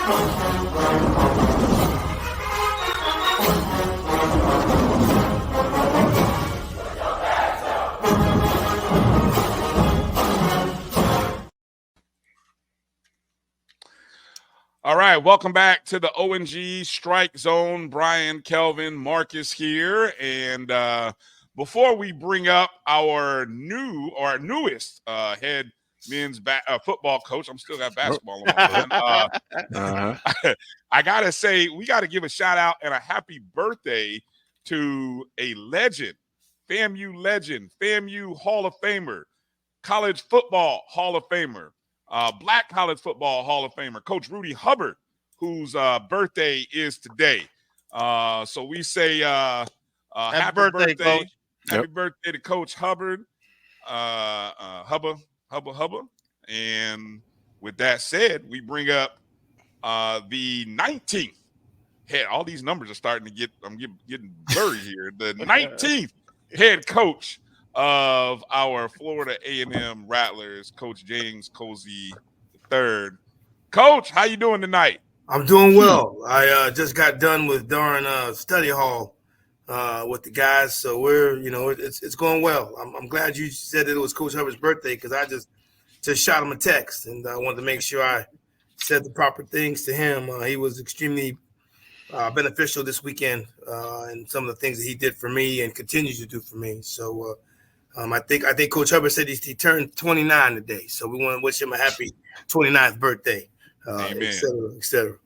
All right, welcome back to the ONG Strike Zone. Bryan, Kelvin, Marcus here. And before we bring up our newest head men's football coach, I'm still got basketball on my mind. I got to say, we got to give a shout out and a happy birthday to a legend, FAMU Hall of Famer, college football Hall of Famer, Black college football Hall of Famer, Coach Rudy Hubbard, whose birthday is today. So we say happy birthday, Coach. Happy birthday to Coach Hubbard, Hubba. And with that said, we bring up the 19th head. All these numbers are starting to I'm getting blurry here. The 19th head coach of our Florida A&M Rattlers, Coach James Colzie III. Coach, how you doing tonight? I'm doing well. I just got done with darn study hall with the guys, so we're it's going well. I'm glad you said that it was Coach Hubbard's birthday because I just shot him a text and I wanted to make sure I said the proper things to him. He was extremely beneficial this weekend and some of the things that he did for me and continues to do for me. So. I think Coach Hubbard said he turned 29 today, so we want to wish him a happy 29th birthday, Amen. et cetera, et cetera.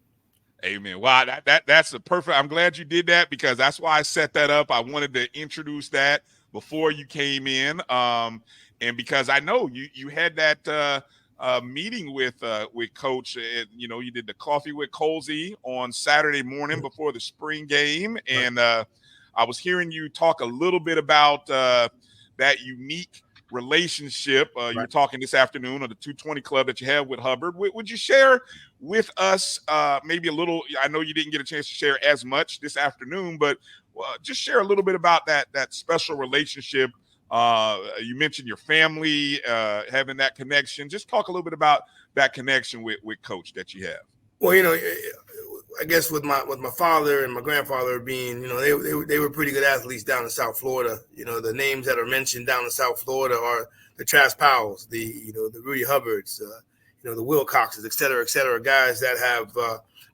Amen. Wow, that's a perfect. I'm glad you did that because that's why I set that up. I wanted to introduce that before you came in, and because I know you had that meeting with Coach. You did the coffee with Colzie on Saturday morning before the spring game, and I was hearing you talk a little bit about that unique relationship. You were talking this afternoon on the 220 Club that you have with Hubbard. Would you share with us maybe a little? I know you didn't get a chance to share as much this afternoon, but just share a little bit about that special relationship. You mentioned your family having that connection. Just talk a little bit about that connection with Coach that you have. Well, I guess with my father and my grandfather being, they were pretty good athletes down in South Florida. The names that are mentioned down in South Florida are the Travis Powells, the Rudy Hubbards, the Wilcoxes, et cetera, guys that have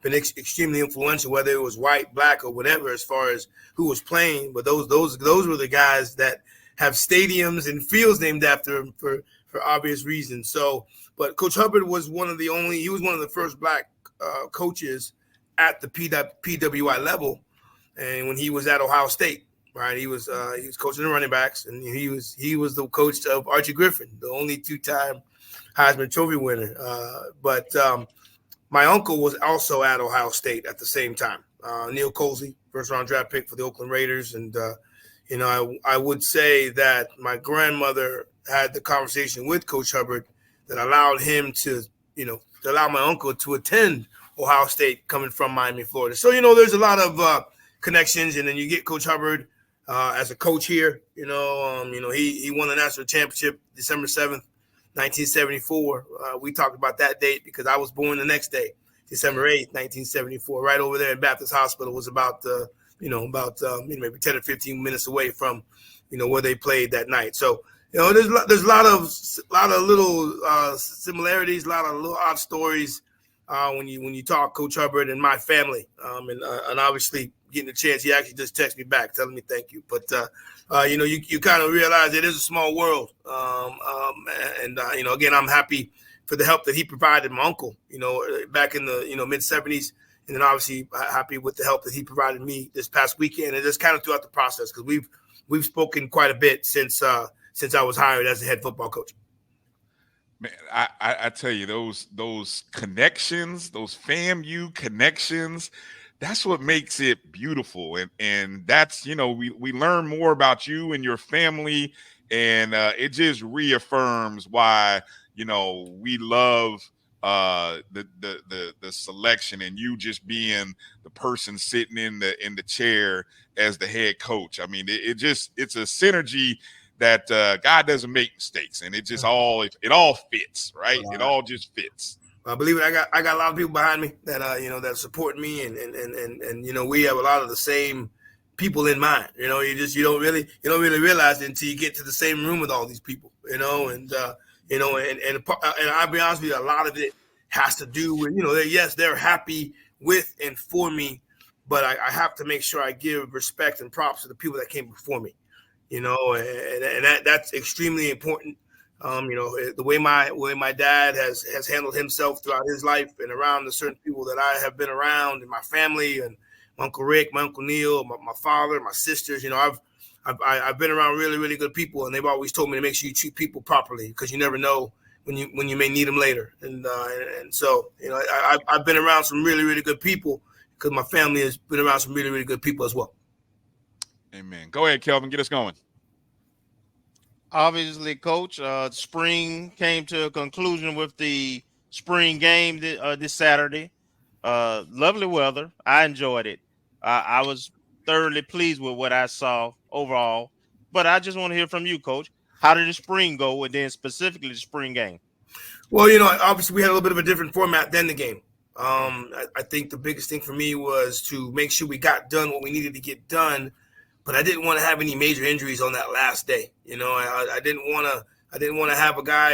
been extremely influential, whether it was white, black, or whatever, as far as who was playing. But those were the guys that have stadiums and fields named after them for obvious reasons. So, but Coach Hubbard was one of the first black coaches at the PWI level, and when he was at Ohio State, right, he was coaching the running backs, and he was the coach of Archie Griffin, the only two-time Heisman Trophy winner. But my uncle was also at Ohio State at the same time. Neil Colzie, first-round draft pick for the Oakland Raiders, and I would say that my grandmother had the conversation with Coach Hubbard that allowed him to allow my uncle to attend Ohio State coming from Miami, Florida. So, there's a lot of connections, and then you get Coach Hubbard as a coach here. He won the national championship December 7th, 1974. We talked about that date because I was born the next day, December 8th, 1974, right over there in Baptist Hospital. Was about maybe 10 or 15 minutes away from, where they played that night. So, there's a lot of little similarities, a lot of little odd stories when you talk Coach Hubbard and my family, and obviously getting a chance. He actually just texted me back telling me thank you. But you kind of realize it is a small world, and again, I'm happy for the help that he provided my uncle, back in the mid 70s, and then obviously happy with the help that he provided me this past weekend, and just kind of throughout the process because we've spoken quite a bit since I was hired as a head football coach. Man, I tell you, those connections, those FAMU connections, that's what makes it beautiful. And that's, we learn more about you and your family, and it just reaffirms why, we love the selection and you just being the person sitting in the chair as the head coach. I mean, it's a synergy that God doesn't make mistakes, and it just all fits, right? It all just fits. I believe it. I got a lot of people behind me that that support me, and we have a lot of the same people in mind. You don't really realize it until you get to the same room with all these people. And I'll be honest with you, a lot of it has to do with yes, they're happy with and for me, but I have to make sure I give respect and props to the people that came before me. That's extremely important. The way my dad has handled himself throughout his life and around the certain people that I have been around in my family, and my Uncle Rick, my Uncle Neil, my father, my sisters. I've been around really, really good people, and they've always told me to make sure you treat people properly, because you never know when you may need them later. And so I've been around some really, really good people, because my family has been around some really, really good people as well. Amen. Go ahead, Kelvin. Get us going. Obviously, Coach, spring came to a conclusion with the spring game this Saturday. Lovely weather. I enjoyed it. I was thoroughly pleased with what I saw overall. But I just want to hear from you, Coach. How did the spring go, and then specifically the spring game? Well, obviously we had a little bit of a different format than the game. I think the biggest thing for me was to make sure we got done what we needed to get done, but I didn't want to have any major injuries on that last day. I didn't want to have a guy.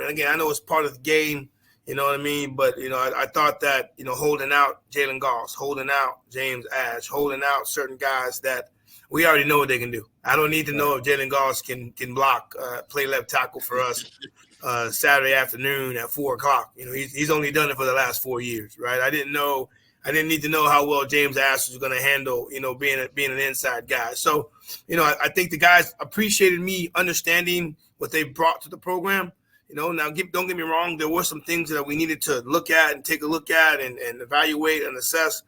Again, I know it's part of the game. You know what I mean? But I thought that holding out Jalen Goss, holding out James Ash, holding out certain guys that we already know what they can do. I don't need to know if Jalen Goss can block, play left tackle for us Saturday afternoon at 4:00. He's only done it for the last 4 years, right? I didn't need to know how well James Ash was going to handle, being an inside guy. So, I think the guys appreciated me understanding what they brought to the program. Now don't get me wrong, there were some things that we needed to look at and take a look at and evaluate and assess.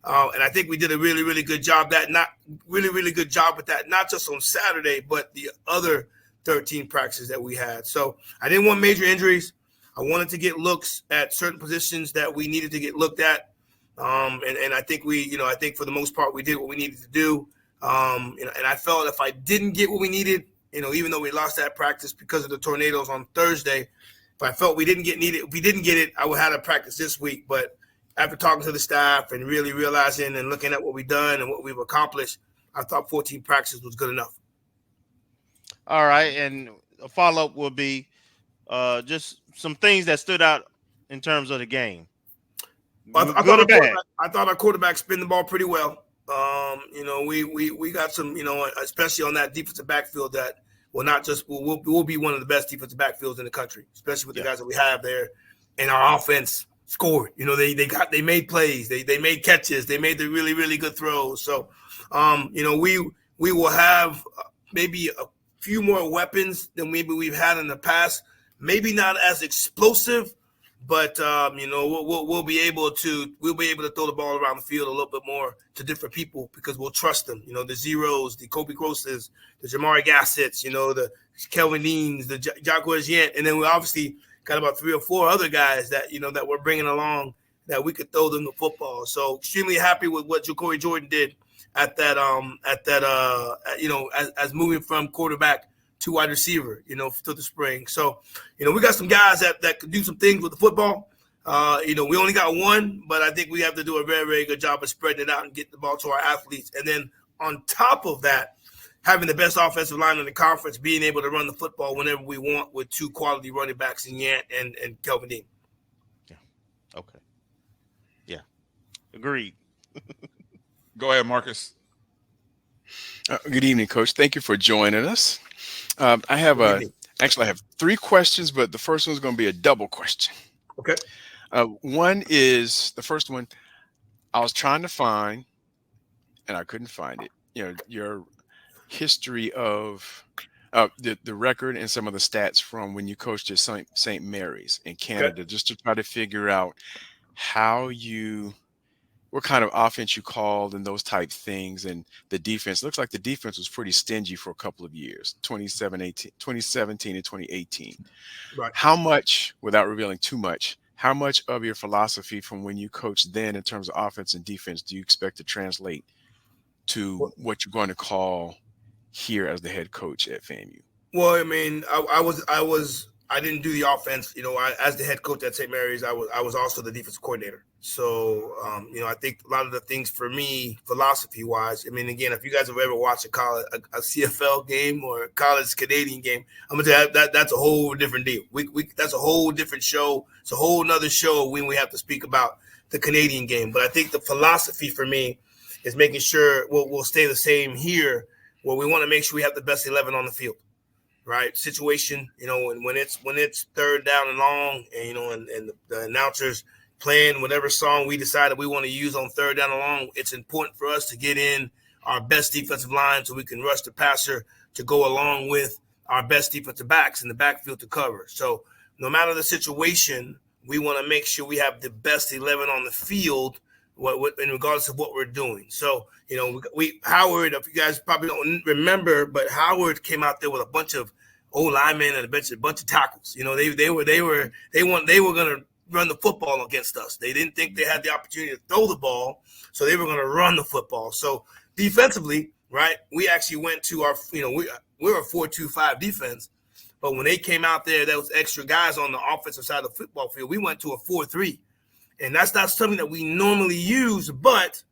And I think we did a really, really good job with that, not just on Saturday, but the other 13 practices that we had. So I didn't want major injuries. I wanted to get looks at certain positions that we needed to get looked at. And I think I think for the most part, we did what we needed to do. And I felt if I didn't get what we needed, even though we lost that practice because of the tornadoes on Thursday, if I felt we didn't get it, I would have had a practice this week. But after talking to the staff and really realizing and looking at what we've done and what we've accomplished, I thought 14 practices was good enough. All right, and a follow-up will be just some things that stood out in terms of the game. I thought our quarterback spin the ball pretty well. We got some, especially on that defensive backfield that will be one of the best defensive backfields in the country, especially with the guys that we have there. And our offense scored. They made plays, they made catches, they made the really, really good throws. So, we will have maybe a few more weapons than maybe we've had in the past. Maybe not as explosive, but we'll be able to throw the ball around the field a little bit more to different people, because we'll trust them. The Zeros, the Kobe Grosses, the Jamari Gassets, the Kelvin Deans, the Jacques Yent, and then we obviously got about 3 or 4 other guys that that we're bringing along that we could throw them the football. So extremely happy with what Ja'Cory Jordan did at that as moving from quarterback to wide receiver, through the spring. So, we got some guys that could do some things with the football. We only got one, but I think we have to do a very, very good job of spreading it out and get the ball to our athletes. And then on top of that, having the best offensive line in the conference, being able to run the football whenever we want with 2 quality running backs in Yant and Kelvin Dean. Yeah. Okay. Yeah. Agreed. Go ahead, Marcus. Good evening, Coach. Thank you for joining us. I have 3 questions, but the first one's going to be a double question. Okay. The first one, I was trying to find, and I couldn't find it. Your history of the record and some of the stats from when you coached at St. Mary's in Canada, just to try to figure out what kind of offense you called and those type things. And the defense, looks like the defense was pretty stingy for a couple of years, 2017 and 2018. Right. How much, without revealing too much, how much of your philosophy from when you coached then in terms of offense and defense do you expect to translate to what you're going to call here as the head coach at FAMU? Well, I mean, I was I didn't do the offense. As the head coach at St. Mary's, I was also the defensive coordinator. So, I think a lot of the things for me, philosophy-wise, I mean, again, if you guys have ever watched a CFL game or a college Canadian game, I'm going to tell you that's a whole different deal. That's a whole different show. It's a whole nother show when we have to speak about the Canadian game. But I think the philosophy for me is making sure we'll stay the same here, where we want to make sure we have the best 11 on the field. Right situation, when it's third down and long, and the announcers playing whatever song we decided we want to use on third down and long, it's important for us to get in our best defensive line so we can rush the passer to go along with our best defensive backs in the backfield to cover. So no matter the situation, we want to make sure we have the best 11 on the field in regardless of what we're doing. So, Howard, if you guys probably don't remember, but Howard came out there with a bunch of old linemen and a bunch of tackles. They were going to run the football against us. They didn't think they had the opportunity to throw the ball, so they were going to run the football. So defensively, right, we actually went to our, we're a 4-2-5 defense, but when they came out there, there was extra guys on the offensive side of the football field. We went to a 4-3. And that's not something that we normally use, but,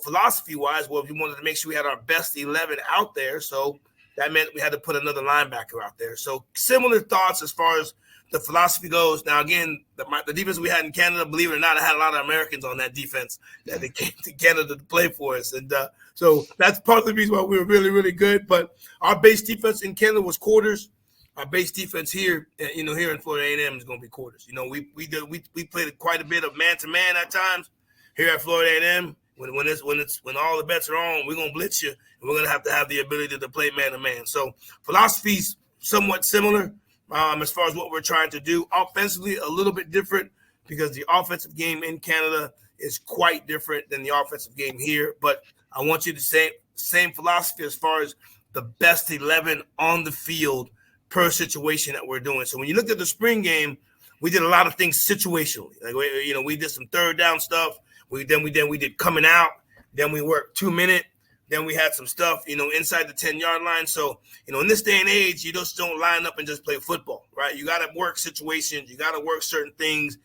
philosophy-wise, well, we wanted to make sure we had our best 11 out there, so that meant we had to put another linebacker out there. So similar thoughts as far as the philosophy goes. Now, again, the defense we had in Canada, believe it or not, I had a lot of Americans on that defense that they came to Canada to play for us. And so that's part of the reason why we were really, really good. But our base defense in Canada was quarters. Our base defense here, here in Florida A&M is going to be quarters. We played quite a bit of man-to-man at times here at Florida A&M. When all the bets are on, we're going to blitz you, and we're going to have the ability to play man-to-man. So philosophy's somewhat similar as far as what we're trying to do. Offensively, a little bit different because the offensive game in Canada is quite different than the offensive game here. But I want you to say same philosophy as far as the best 11 on the field per situation that we're doing. So when you look at the spring game, we did a lot of things situationally. Like, we did some third down stuff. We did coming out. Then we worked 2-minute. Then we had some stuff, inside the 10-yard line. So, in this day and age, you just don't line up and just play football, right? You got to work situations. You got to work certain things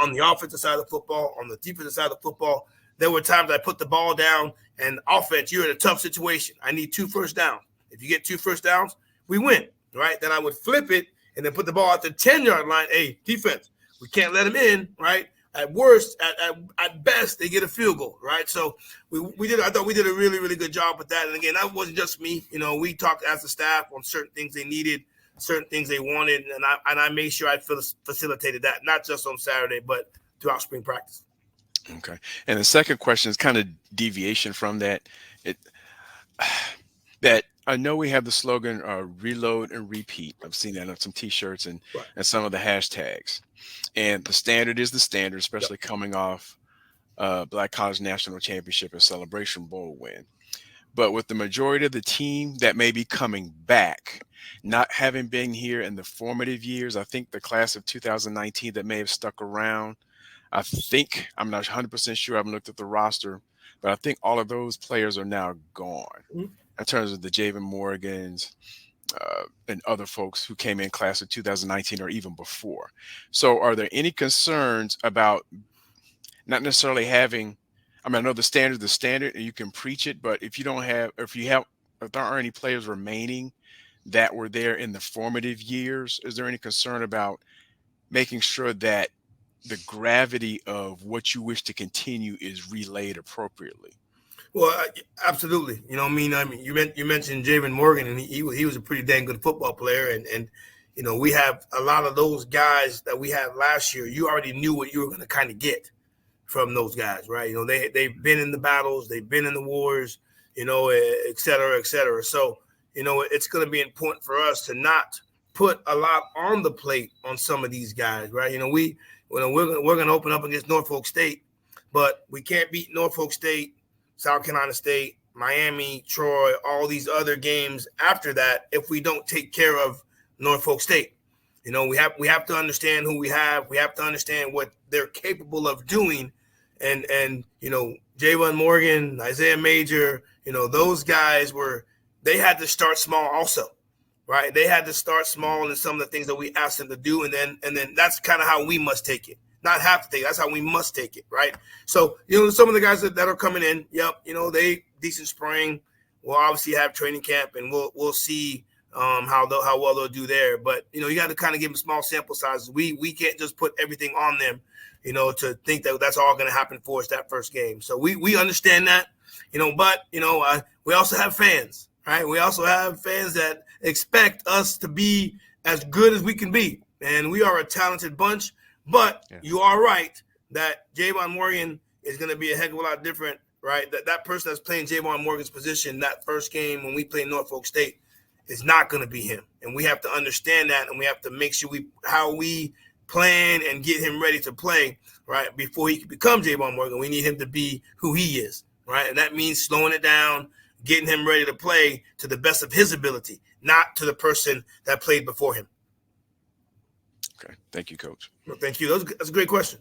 on the offensive side of the football, on the defensive side of the football. There were times I put the ball down, and offense, you're in a tough situation. I need 2 first downs. If you get 2 first downs, we win. Right, then I would flip it and then put the ball at the 10-yard line. Hey, defense, we can't let them in. Right, at worst, at best, they get a field goal. Right, so I thought we did a really, really good job with that. And again, that wasn't just me. We talked as a staff on certain things they needed, certain things they wanted, and I made sure I facilitated that, not just on Saturday, but throughout spring practice. Okay, and the second question is kind of deviation from that. That I know we have the slogan reload and repeat. I've seen that on some T-shirts and some of the hashtags. And the standard is the standard, especially coming off Black College National Championship and Celebration Bowl win. But with the majority of the team that may be coming back, not having been here in the formative years, I think the class of 2019 that may have stuck around, I'm not 100% sure, I haven't looked at the roster, but I think all of those players are now gone. Mm-hmm. In terms of the Javen Morgans and other folks who came in class of 2019 or even before. So are there any concerns about not necessarily having, I know the standard and you can preach it, but if there aren't any players remaining that were there in the formative years, is there any concern about making sure that the gravity of what you wish to continue is relayed appropriately? Well, absolutely. You mentioned Javen Morgan, and he was a pretty dang good football player. And we have a lot of those guys that we had last year. You already knew what you were going to kind of get from those guys, right? They've been in the battles, they've been in the wars, et cetera, et cetera. So, it's going to be important for us to not put a lot on the plate on some of these guys, right? We're going to open up against Norfolk State, but we can't beat Norfolk State, South Carolina State, Miami, Troy, all these other games after that if we don't take care of Norfolk State. We have to understand who we have. We have to understand what they're capable of doing. And Javon Morgan, Isaiah Major, those guys they had to start small also. right? They had to start small in some of the things that we asked them to do, and then that's kind of how we must take it. Not have to take it. That's how we must take it, right? So, some of the guys that are coming in, they decent spring. We'll obviously have training camp, and we'll see how well they'll do there. But, you got to kind of give them small sample sizes. We can't just put everything on them, to think that that's all going to happen for us that first game. So we understand that, but, we also have fans, right? We also have fans that expect us to be as good as we can be. And we are a talented bunch. But You are right that Javon Morgan is going to be a heck of a lot different, right? That person that's playing Javon Morgan's position that first game when we play Norfolk State is not going to be him. And we have to understand that, and we have to make sure how we plan and get him ready to play, right? Before he can become Javon Morgan, we need him to be who he is, right? And that means slowing it down, getting him ready to play to the best of his ability, not to the person that played before him. Okay. Thank you, Coach. Well, thank you. That's a great question.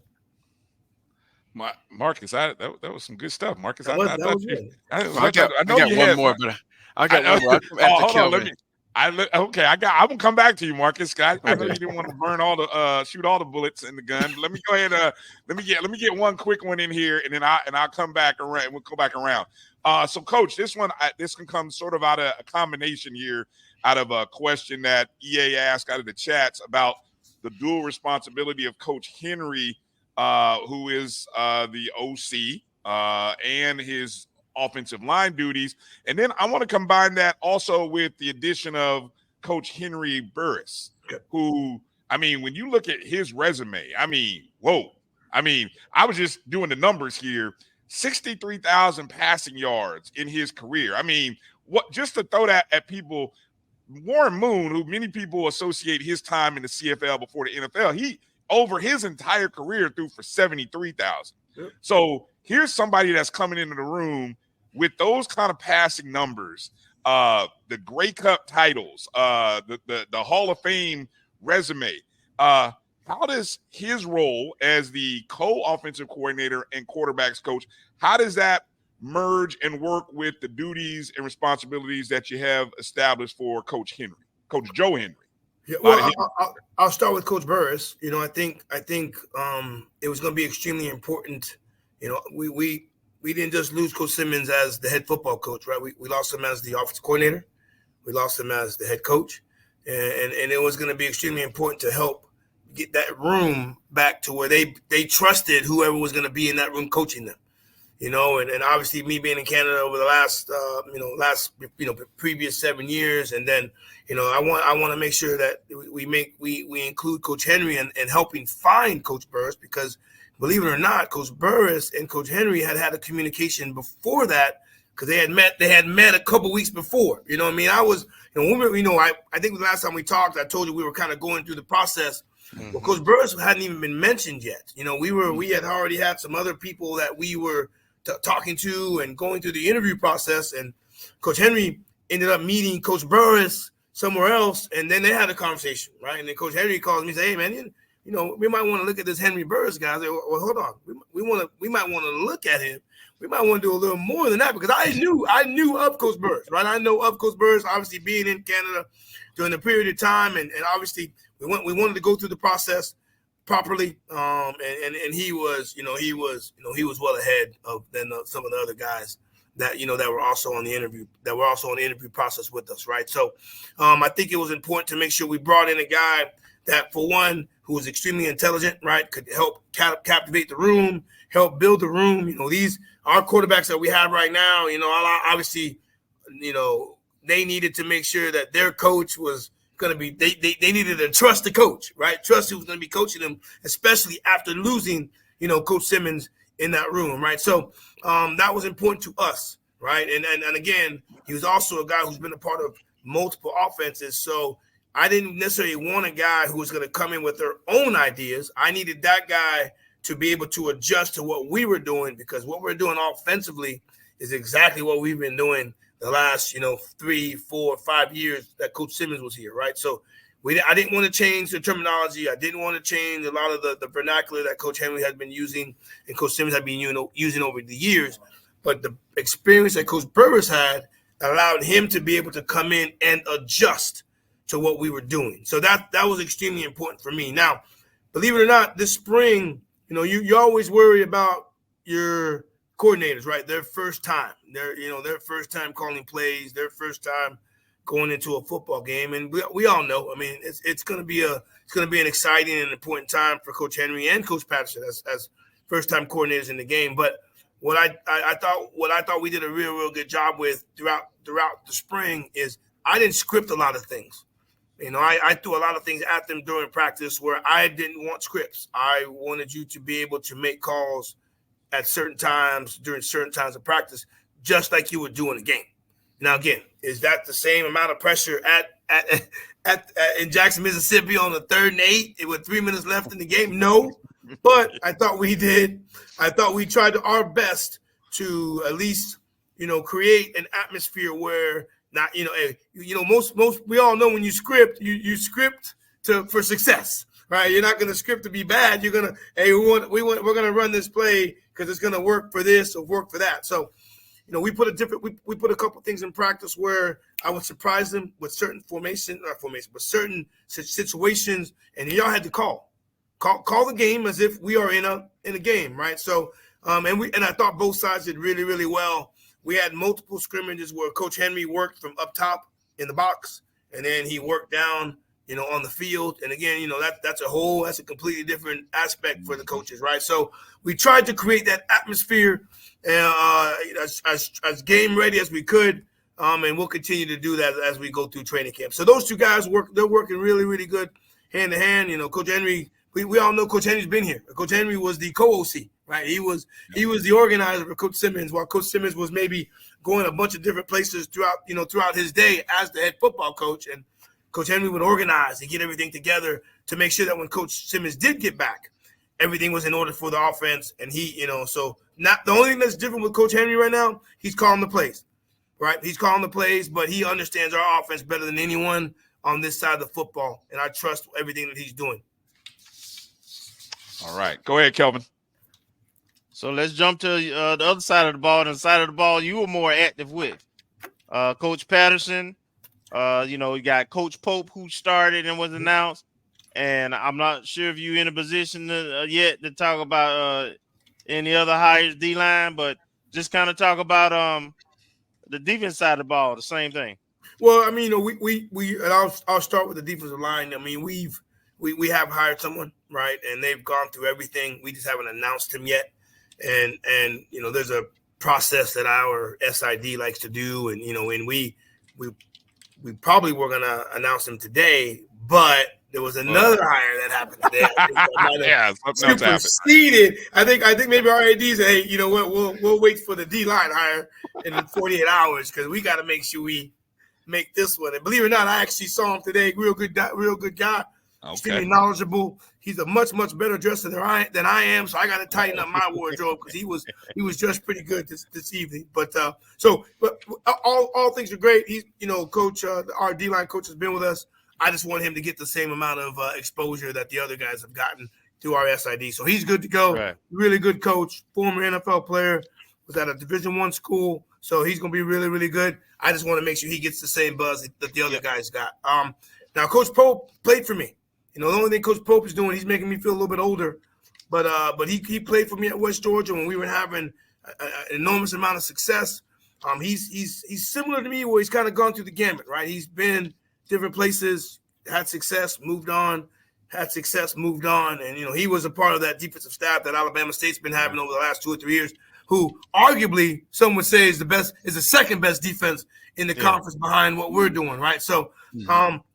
Marcus, that was some good stuff. Marcus, I got one more, but I got one more. Hold on, I'm gonna come back to you, Marcus. I know you didn't want to burn shoot all the bullets in the gun. Let me go ahead. Let me get one quick one in here, and then I'll come back around. We'll go back around. So, Coach, this can come sort of out of a combination here, out of a question that EA asked out of the chats about the dual responsibility of Coach Henry, who is the OC and his offensive line duties. And then I want to combine that also with the addition of Coach Henry Burris, who, when you look at his resume, whoa. I was just doing the numbers here, 63,000 passing yards in his career. Just to throw that at people, Warren Moon, who many people associate his time in the CFL before the NFL, he over his entire career threw for 73,000. Yep. So here's somebody that's coming into the room with those kind of passing numbers, the Grey Cup titles, the Hall of Fame resume. How does his role as the co-offensive coordinator and quarterbacks coach, how does that merge and work with the duties and responsibilities that you have established for Coach Joe Henry? Yeah, well, I'll start with Coach Burris. I think it was going to be extremely important. We didn't just lose Coach Simmons as the head football coach, right? We lost him as the offensive coordinator. We lost him as the head coach, and it was going to be extremely important to help get that room back to where they trusted whoever was going to be in that room coaching them. And obviously me being in Canada over the last previous 7 years. And then, I want to make sure that we include Coach Henry in helping find Coach Burris, because believe it or not, Coach Burris and Coach Henry had a communication before that, because they had met a couple weeks before. I was, I think the last time we talked, I told you we were kind of going through the process. Mm-hmm. Well, Coach Burris hadn't even been mentioned yet. We had already had some other people that we were talking to and going through the interview process, and Coach Henry ended up meeting Coach Burris somewhere else, and then they had a conversation, right? And then Coach Henry calls me and says, "Hey, man, we might want to look at this Henry Burris guy." I said, well, hold on, we might want to look at him. We might want to do a little more than that, because I knew of Coach Burris, right? I know of Coach Burris, obviously being in Canada during the period of time, and obviously we wanted to go through the process properly, and he was well ahead of than some of the other guys that were also on the interview process with us, right? So I think it was important to make sure we brought in a guy that, for one, who was extremely intelligent, right, could help captivate the room, help build the room. Our quarterbacks that we have right now, obviously, they needed to make sure that their coach was going to be, they needed to trust the coach, right? Trust who was going to be coaching them, especially after losing, Coach Simmons in that room, right? So that was important to us, right? And again, he was also a guy who's been a part of multiple offenses. So I didn't necessarily want a guy who was going to come in with their own ideas. I needed that guy to be able to adjust to what we were doing, because what we're doing offensively is exactly what we've been doing the last, 3, 4, 5 years that Coach Simmons was here, right? So I didn't want to change the terminology. I didn't want to change a lot of the vernacular that Coach Henry had been using and Coach Simmons had been using over the years. But the experience that Coach Burris had allowed him to be able to come in and adjust, to what we were doing. So that was extremely important for me. Now, believe it or not, this spring, you always worry about your coordinators, right? Their first time, their first time calling plays, their first time going into a football game, and we all know. I mean, it's going to be an exciting and important time for Coach Henry and Coach Patterson as first time coordinators in the game. But what I thought we did a real good job with throughout the spring is I didn't script a lot of things. I threw a lot of things at them during practice where I didn't want scripts. I wanted you to be able to make calls at certain times during certain times of practice, just like you would do in a game. Now, again, is that the same amount of pressure in Jackson, Mississippi on the 3rd and 8 with 3 minutes left in the game? No, but I thought we did. I thought we tried our best to at least, create an atmosphere where not, most we all know when you script, you script for success, right? You're not going to script to be bad. You're going to, hey, we're going to run this play because it's going to work for this or work for that. So, we put a couple things in practice where I would surprise them with certain but certain situations, and y'all had to call the game as if we are in a game, right? So, and I thought both sides did really, really well. We had multiple scrimmages where Coach Henry worked from up top in the box, and then he worked down, on the field. And again, that's a completely different aspect for the coaches, right? So we tried to create that atmosphere as game ready as we could, and we'll continue to do that as we go through training camp. So those two guys they're working really, really good hand to hand. Coach Henry, we all know Coach Henry's been here. Coach Henry was the co-OC, right? He was the organizer for Coach Simmons, while Coach Simmons was maybe going a bunch of different places throughout his day as the head football coach. And Coach Henry would organize and get everything together to make sure that when Coach Simmons did get back, everything was in order for the offense. And so not the only thing that's different with Coach Henry right now, he's calling the plays, right? He's calling the plays, but he understands our offense better than anyone on this side of the football. And I trust everything that he's doing. All right. Go ahead, Kelvin. So let's jump to the other side of the ball. The side of the ball you were more active with. Coach Patterson, you got Coach Pope who started and was announced. And I'm not sure if you're in a position yet to talk about any other hires D-line, but just kind of talk about the defense side of the ball, the same thing. Well, I mean, and I'll start with the defensive line. I mean, we have hired someone, right? And they've gone through everything. We just haven't announced him yet. And there's a process that our SID likes to do. And, and we probably were going to announce him today, but there was another hire that happened today. Superseded. I think maybe our AD said, hey, you know what? We'll wait for the D-line hire in 48 hours because we got to make sure we make this one. And believe it or not, I actually saw him today. Real good guy. Extremely knowledgeable. He's a much better dresser than I am. So I got to tighten up my wardrobe because he was dressed pretty good this evening. But all things are great. He's coach. Our D-line coach has been with us. I just want him to get the same amount of exposure that the other guys have gotten through our SID. So he's good to go. Right. Really good coach. Former NFL player. Was at a Division I school. So he's going to be really, really good. I just want to make sure he gets the same buzz that the other guys got. Now, Coach Pope played for me. The only thing Coach Pope is doing, he's making me feel a little bit older. But he played for me at West Georgia when we were having an enormous amount of success. He's similar to me where he's kind of gone through the gamut, right? He's been different places, had success, moved on, had success, moved on. And, he was a part of that defensive staff that Alabama State's been having over the last 2 or 3 years, who arguably some would say is the second best defense in the conference behind what we're doing, right? So,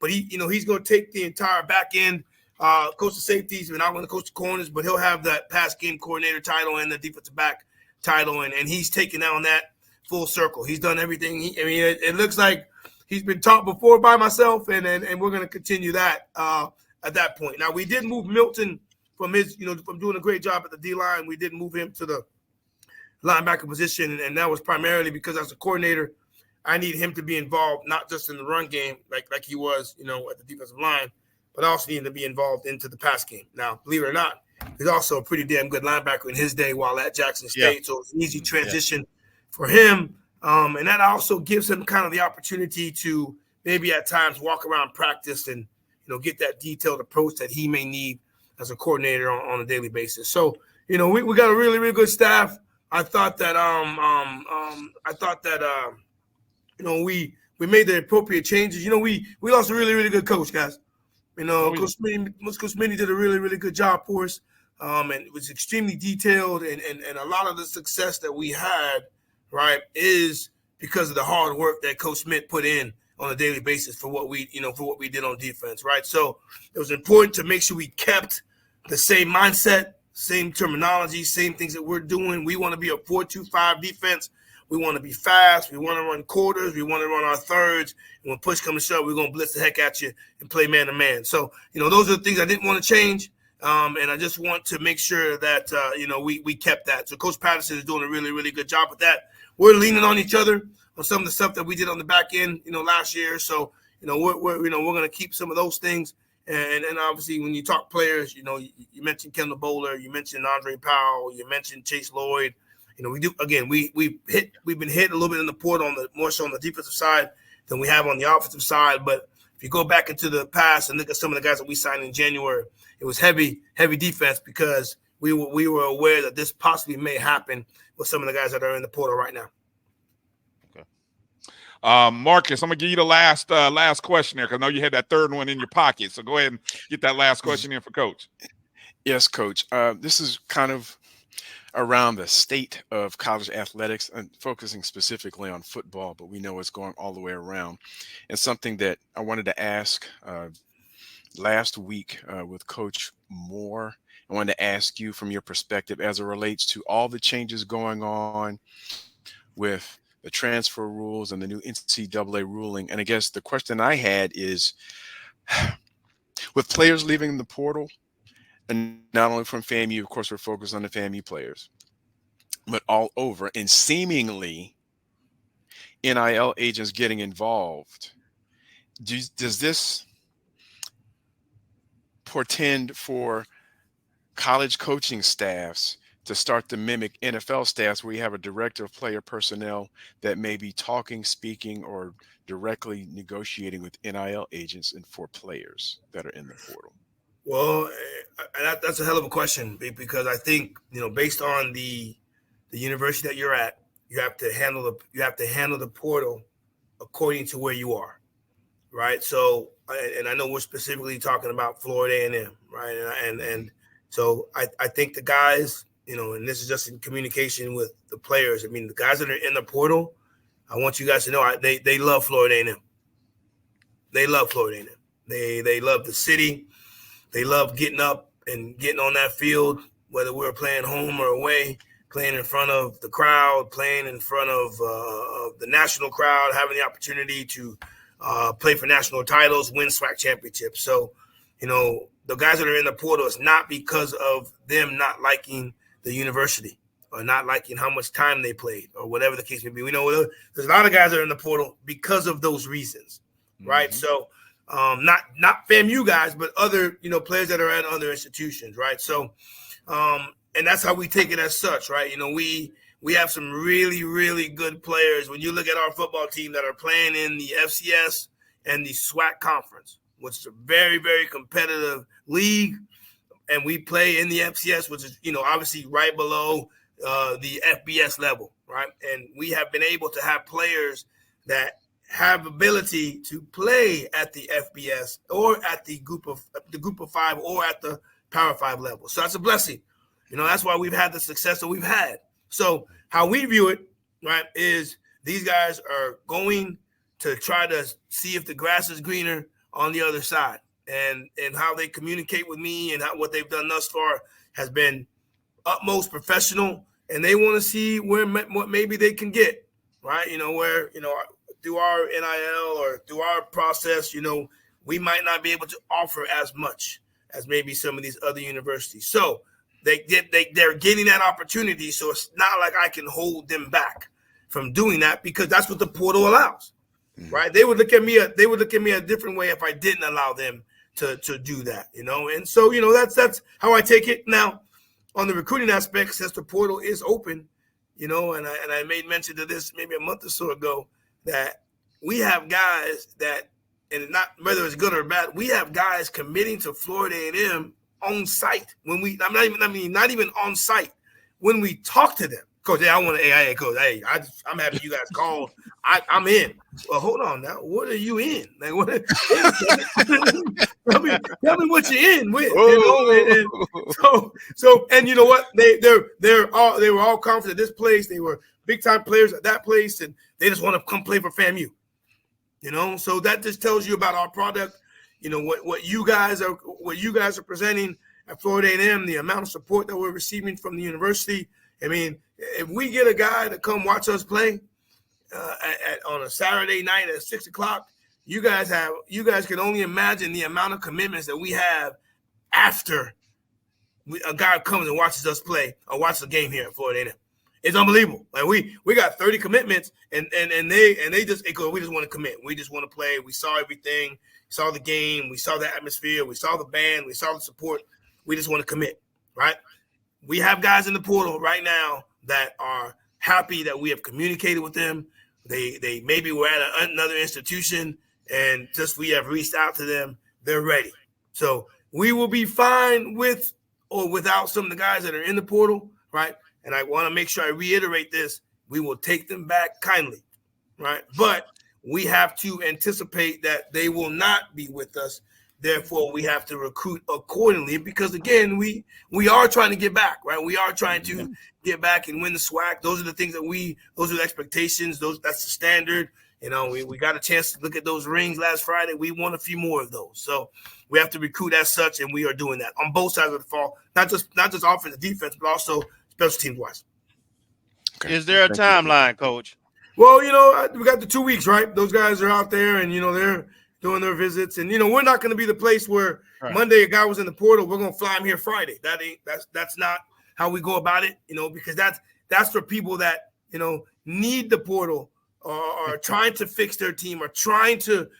but he's going to take the entire back end, coach the safeties, and not going to coach the corners, but he'll have that pass game coordinator title and the defensive back title, and he's taken on that full circle. He's done everything. It looks like he's been taught before by myself, and we're going to continue that at that point. Now, we did move Milton from from doing a great job at the D-line. We did move him to the linebacker position, and that was primarily because as a coordinator, I need him to be involved, not just in the run game like he was, at the defensive line, but I also need him to be involved into the pass game. Now, believe it or not, he's also a pretty damn good linebacker in his day while at Jackson State, so it's an easy transition for him. And that also gives him kind of the opportunity to maybe at times walk around practice and, get that detailed approach that he may need as a coordinator on a daily basis. So, we got a really, really good staff. I thought that we made the appropriate changes. We lost a really, really good coach, guys. Coach Smitty did a really, really good job for us. And it was extremely detailed, and a lot of the success that we had, right, is because of the hard work that Coach Smith put in on a daily basis for what we did on defense, right? So it was important to make sure we kept the same mindset, same terminology, same things that we're doing. We want to be a 4-2-5 defense. We want to be fast. We want to run quarters. We want to run our thirds. And when push comes to shove, we're going to blitz the heck at you and play man-to-man. So, those are the things I didn't want to change. And I just want to make sure that, we kept that. So Coach Patterson is doing a really, really good job with that. We're leaning on each other on some of the stuff that we did on the back end, last year. So, we're going to keep some of those things. And obviously when you talk players, you mentioned Kendall Bowler, you mentioned Andre Powell, you mentioned Chase Lloyd. We've been hit a little bit in the portal more so on the defensive side than we have on the offensive side. But if you go back into the past and look at some of the guys that we signed in January, it was heavy defense because we were aware that this possibly may happen with some of the guys that are in the portal right now. Okay. Marcus, I'm gonna give you the last question there because I know you had that third one in your pocket. So go ahead and get that last question in for Coach. Yes, Coach. This is kind of around the state of college athletics and focusing specifically on football, but we know it's going all the way around. And something that I wanted to ask last week with Coach Moore, I wanted to ask you from your perspective as it relates to all the changes going on with the transfer rules and the new NCAA ruling. And I guess the question I had is, with players leaving the portal, and not only from FAMU, of course, we're focused on the FAMU players, but all over, and seemingly NIL agents getting involved. Does this portend for college coaching staffs to start to mimic NFL staffs where you have a director of player personnel that may be talking, speaking, or directly negotiating with NIL agents and for players that are in the portal? Well, that's a hell of a question because I think, based on the university that you're at, you have to handle the portal according to where you are, right? So, and I know we're specifically talking about Florida A&M, right? And so I think the guys, and this is just in communication with the players. I mean, the guys that are in the portal, I want you guys to know they love Florida A&M. They love Florida A&M. They love the city. They love getting up and getting on that field, whether we're playing home or away, playing in front of the crowd, playing in front of the national crowd, having the opportunity to play for national titles, win SWAC championships. So, the guys that are in the portal, it's not because of them not liking the university or not liking how much time they played or whatever the case may be. We know there's a lot of guys that are in the portal because of those reasons, right? So, not FAMU guys, but other, players that are at other institutions, right? So, and that's how we take it as such, right? We have some really, really good players. When you look at our football team that are playing in the FCS and the SWAC conference, which is a very, very competitive league, and we play in the FCS, which is, obviously right below the FBS level, right? And we have been able to have players that have ability to play at the FBS or at the group of five or at the Power 5 level. So that's a blessing. That's why we've had the success that we've had. So how we view it, right, is these guys are going to try to see if the grass is greener on the other side. And how they communicate with me and what they've done thus far has been utmost professional. And they want to see what maybe they can get, right? Where, through our NIL or through our process, we might not be able to offer as much as maybe some of these other universities. So they're getting that opportunity. So it's not like I can hold them back from doing that because that's what the portal allows, right? They would look at me a different way if I didn't allow them to do that, And so, that's how I take it. Now, on the recruiting aspect, since the portal is open, and I made mention to this maybe a month or so ago, that we have guys that, and not whether it's good or bad, we have guys committing to Florida A&M on site when we. Not even on site when we talk to them. Coach, I want to. Hey, coach. Hey, I'm happy you guys called. I'm in. Well, hold on now. What are you in? Like, what? tell me what you're in with. And you know what? They were all confident at this place. They were big time players at that place, and they just want to come play for FAMU. So that just tells you about our product. What you guys are presenting at Florida A&M, the amount of support that we're receiving from the university. I mean, if we get a guy to come watch us play on a Saturday night at 6:00, you guys can only imagine the amount of commitments that we have after a guy comes and watches us play or watches a game here at Florida A&M. It's unbelievable. Like we got 30 commitments, and they just we just want to commit. We just want to play. We saw everything. We saw the game. We saw the atmosphere. We saw the band. We saw the support. We just want to commit, right? We have guys in the portal right now that are happy that we have communicated with them. They maybe were at another institution and just we have reached out to them. They're ready. So we will be fine with or without some of the guys that are in the portal, right? And I want to make sure I reiterate this. We will take them back kindly, right? But we have to anticipate that they will not be with us. Therefore, we have to recruit accordingly because, again, we are trying to get back, right? We are trying to get back and win the SWAC. Those are the things that those are the expectations. That's the standard. We got a chance to look at those rings last Friday. We want a few more of those. So we have to recruit as such, and we are doing that on both sides of the ball, not just offense and defense, but also special teams wise. Okay. Is there a timeline, Coach? Well, we got the 2 weeks, right? Those guys are out there, and they're doing their visits, and we're not going to be the place where Monday a guy was in the portal. We're going to fly him here Friday. That's not how we go about it, because that's for people that need the portal or are trying to fix their team or trying to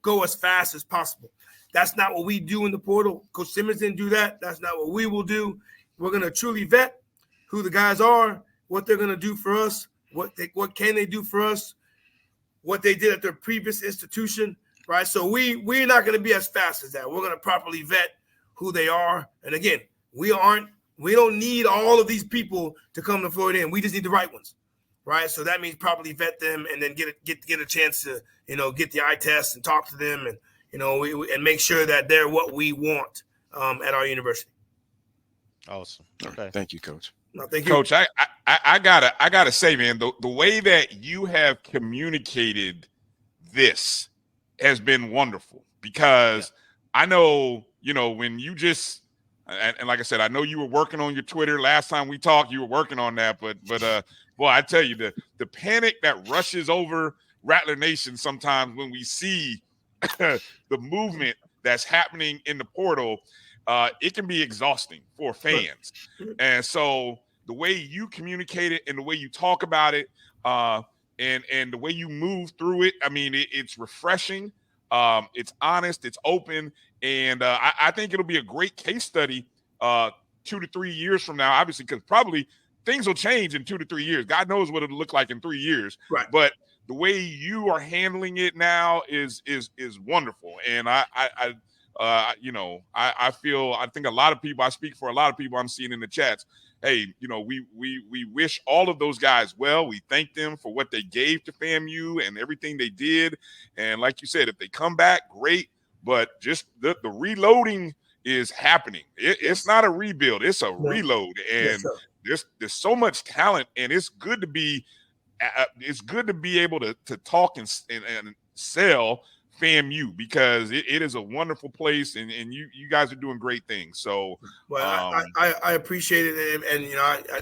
go as fast as possible. That's not what we do in the portal. Coach Simmons didn't do that. That's not what we will do. We're going to truly vet who the guys are, what they're going to do for us, what can they do for us, what they did at their previous institution, right? So we're not going to be as fast as that. We're going to properly vet who they are. And again, we don't need all of these people to come to Florida, and we just need the right ones, right? So that means properly vet them and then get a chance to get the eye test and talk to them and and make sure that they're what we want at our university. Awesome. Okay. Thank you, Coach. No, thank you, Coach. I gotta say, man, the way that you have communicated this has been wonderful because I know when you just and like I said, I know you were working on your Twitter last time we talked. You were working on that, but boy, I tell you the panic that rushes over Rattler Nation sometimes when we see the movement that's happening in the portal. It can be exhausting for fans. And so the way you communicate it and the way you talk about it and the way you move through it, I mean, it's refreshing. It's honest. It's open. And I think it'll be a great case study 2 to 3 years from now, obviously, because probably things will change in 2 to 3 years. God knows what it'll look like in 3 years. Right. But the way you are handling it now is wonderful. And I think a lot of people, I speak for a lot of people I'm seeing in the chats. Hey, we wish all of those guys well. We thank them for what they gave to FAMU and everything they did. And like you said, if they come back, great. But just the reloading is happening. It's not a rebuild. It's a reload. And there's so much talent, and it's good to be able to talk and sell FAMU because it is a wonderful place and you guys are doing great things. So I appreciate it, and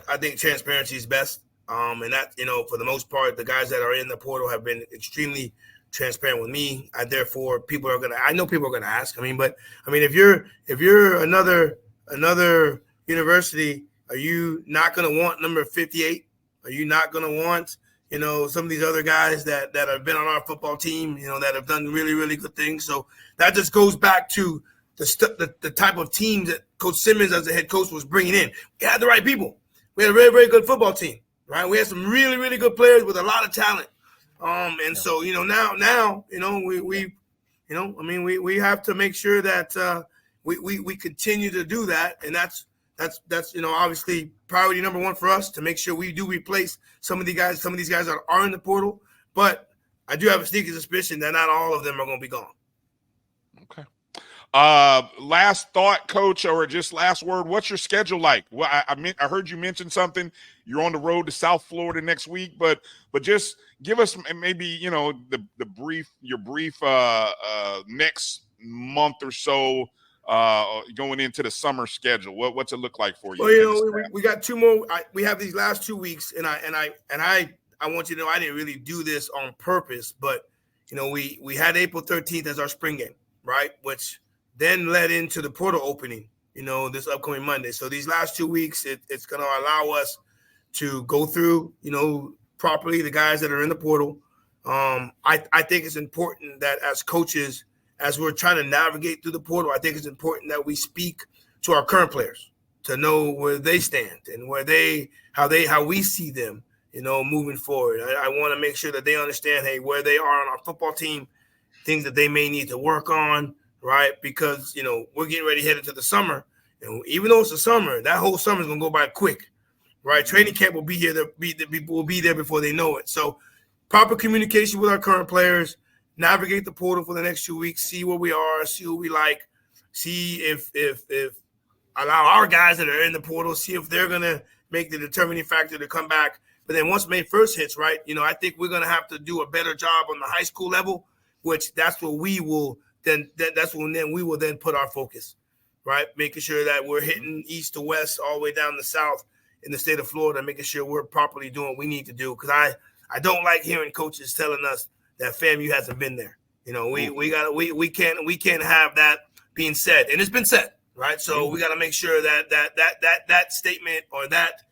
I think transparency is best. And that for the most part, the guys that are in the portal have been extremely transparent with me. I know people are gonna ask. If you're another university, are you not gonna want number 58? Are you not gonna want some of these other guys that have been on our football team, that have done really, really good things? So that just goes back to the type of teams that Coach Simmons as the head coach was bringing in. We had the right people. We had a very, very good football team, right? We had some really, really good players with a lot of talent. And so, now, we have to make sure that we continue to do that. And that's obviously priority number one for us, to make sure we do replace some of these guys that are in the portal. But I do have a sneaky suspicion that not all of them are going to be gone. Okay. Last thought, Coach, or just last word. What's your schedule like? Well, I heard you mention something. You're on the road to South Florida next week, but just give us maybe your brief next month or so going into the summer schedule. What's it look like for you? Well, we got two more. We have these last 2 weeks, and I want you to know I didn't really do this on purpose, but we had April 13th as our spring game, right? Which then led into the portal opening, this upcoming Monday. So these last 2 weeks, it's going to allow us to go through, properly the guys that are in the portal. I think it's important that as coaches, as we're trying to navigate through the portal, I think it's important that we speak to our current players to know where they stand and how we see them, moving forward. I want to make sure that they understand, hey, where they are on our football team, things that they may need to work on, right? Because, we're getting ready to head into the summer. And even though it's the summer, that whole summer is going to go by quick, right? Training camp will be here. Will be there before they know it. So proper communication with our current players, navigate the portal for the next 2 weeks, see where we are, see who we like, see if allow our guys that are in the portal, see if they're going to make the determining factor to come back. But then once May 1st hits, right, I think we're going to have to do a better job on the high school level, which that's where we will then we will then put our focus, right? Making sure that we're hitting east to west all the way down to south in the state of Florida, making sure we're properly doing what we need to do. Because I don't like hearing coaches telling us that FAMU hasn't been there. We can't have that being said, and it's been said, right? So we got to make sure that statement or that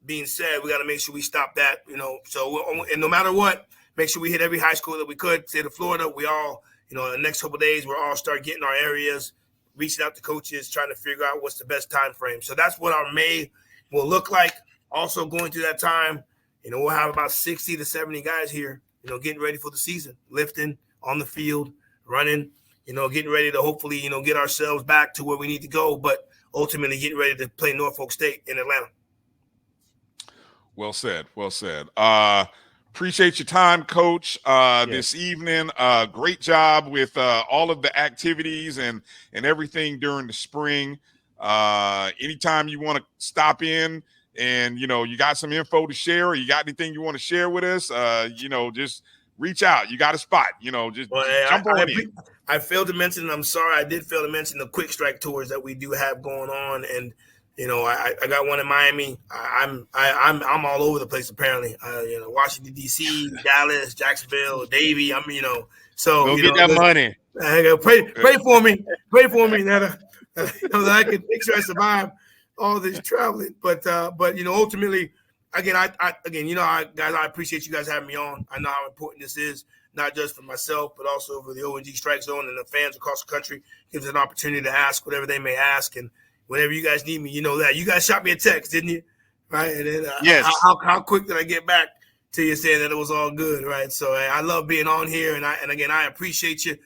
being said, we got to make sure we stop that. So and no matter what, make sure we hit every high school that we could. State of Florida, we all, in the next couple of days, we'll all start getting our areas, reaching out to coaches, trying to figure out what's the best time frame. So that's what our May will look like. Also going through that time, we'll have about 60 to 70 guys here, getting ready for the season, lifting on the field, running, getting ready to hopefully, get ourselves back to where we need to go, but ultimately getting ready to play Norfolk State in Atlanta. Well said. Well said. Appreciate your time, Coach, this evening. Great job with all of the activities and everything during the spring. Anytime you want to stop in and, you got some info to share or you got anything you want to share with us, just reach out. You got a spot, just jump on in. I failed to mention, I'm sorry, I did fail to mention the quick strike tours that we do have going on. And, I got one in Miami. I'm all over the place apparently. Washington D.C., Dallas, Jacksonville, Davie. So go get that money. Pray for me. Pray for me that I can make sure I survive all this traveling. But ultimately, again, guys, I appreciate you guys having me on. I know how important this is, not just for myself, but also for the ONG Strike Zone and the fans across the country. Gives an opportunity to ask whatever they may ask, and whenever you guys need me, that. You guys shot me a text, didn't you? Right? And then yes. How quick did I get back to you saying that it was all good, right? So I love being on here, and again, I appreciate you.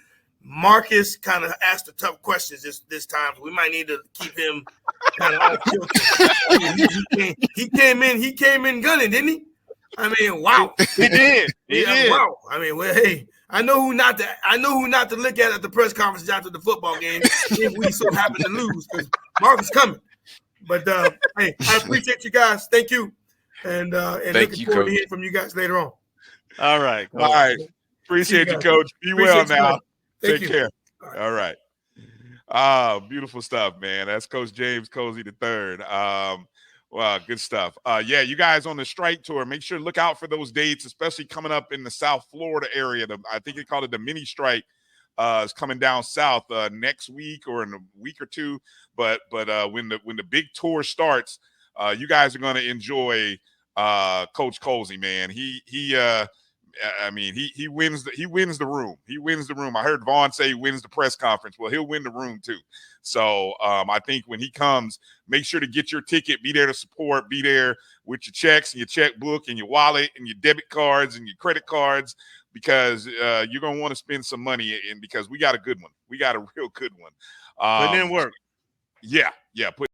Marcus kind of asked the tough questions this time, so we might need to keep him kind of off kilter. He came in gunning, didn't he? I mean, wow. He did. He did. Wow. I mean, well, hey, I know who not to look at the press conference after the football game if we so happen to lose, because Marcus coming. But hey, I appreciate you guys. Thank you. And looking forward to hearing from you guys later on. All right. All right. Appreciate you, Coach. Be well now. Take care. All right. Beautiful stuff, man. That's Coach James Colzie III. Wow, good stuff. You guys on the strike tour, make sure to look out for those dates, especially coming up in the South Florida area. I think they call it the mini strike. Is coming down south next week or in a week or two. But when the big tour starts, you guys are going to enjoy Coach Colzie, man. He I mean, he wins the room. He wins the room. I heard Vaughn say he wins the press conference. Well, he'll win the room too. So I think when he comes, make sure to get your ticket, be there to support, be there with your checks and your checkbook and your wallet and your debit cards and your credit cards, because you're gonna want to spend some money, and because we got a good one. We got a real good one. Putting in work. Yeah, put